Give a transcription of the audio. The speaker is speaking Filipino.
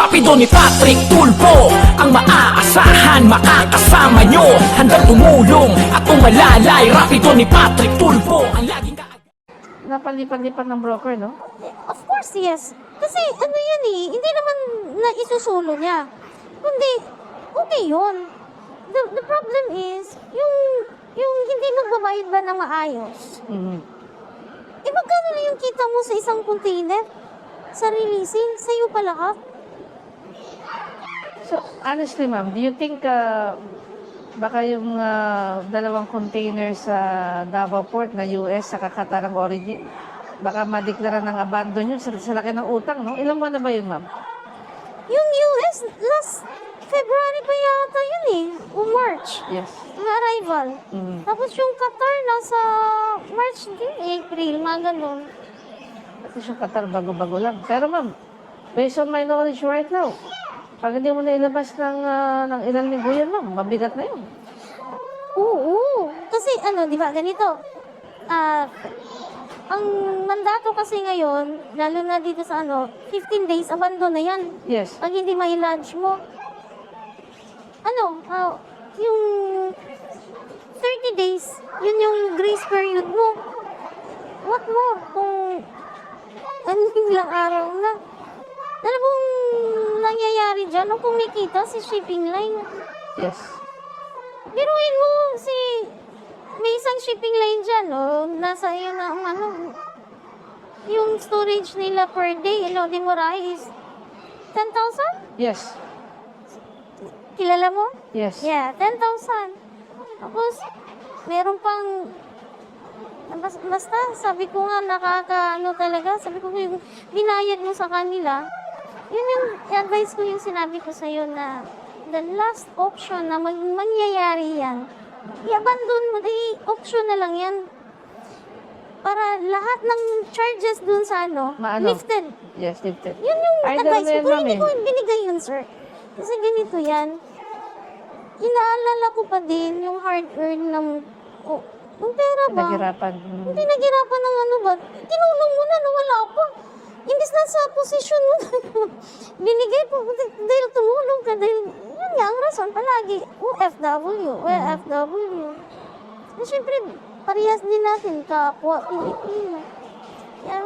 Rapido ni Patrick Tulfo, ang maaasahan, makakasama nyo, handang tumulong at umalalay. Rapido ni Patrick Tulfo, ang laging Napalipan-lipan ng broker, no? Of course, yes. Kasi ano yan eh, hindi naman na isusulo niya. Kundi, okay yun. The problem is, yung hindi magbabayad ba na maayos? Eh, magkano na yung kita mo sa isang container? Sa releasing, sa'yo pa lahat? So, honestly, ma'am, do you think baka yung dalawang container sa Davao Port na US sa Qatar ang origin, baka madeklara ng abandon yun sa laki ng utang, no? Ilang buwan na ba yun, ma'am? Yung US, last February pa yata yun eh. O March. Yes. Ang arrival. Tapos yung Qatar, nasa March din, April, mga ganun. Kasi yung Qatar, bago-bago lang. Pero ma'am, based on my knowledge right now, pag hindi mo na ilabas ng ilang linggo yan, ma'am, mabigat na yun. Oo. Kasi ano, di ba, ganito. Ang mandato kasi ngayon, lalo na dito sa 15 days, abandon na yan. Yes. Pag hindi may lunch mo. Yung 30 days, yun yung grace period mo. What more kung ilang araw na? Alam mong nangyayari dyan, nung kumikita si shipping line. Yes. Biruin mo may isang shipping line dyan, nasa iyo na yung storage nila per day, loading mo is 10,000? Yes. Kilala mo? Yes. Yeah, 10,000. Tapos, meron pang, basta, sabi ko nga, talaga, sabi ko yung binayad mo sa kanila, yun yung advice ko yung sinabi ko sa'yo na the last option na mangyayari yan, i-abandon mo, option na lang yan. Para lahat ng charges dun sa lifted. Yes, lifted. Yun yung advice ko. Pero hindi ma'am, ko binigay yun, sir. Kasi ganito yan. Inaalala ko pa din yung hard-earned ng pera ba? Naghirapan. Hindi naghirapan ng ba? Tinulong mo na wala pa. Imbis na sa posisyon mo binigay po dahil tumulong ka. Dahil yun nga ang rason palagi. OFW. Siyempre, parehas din natin kapwa Pilipino. Kaya,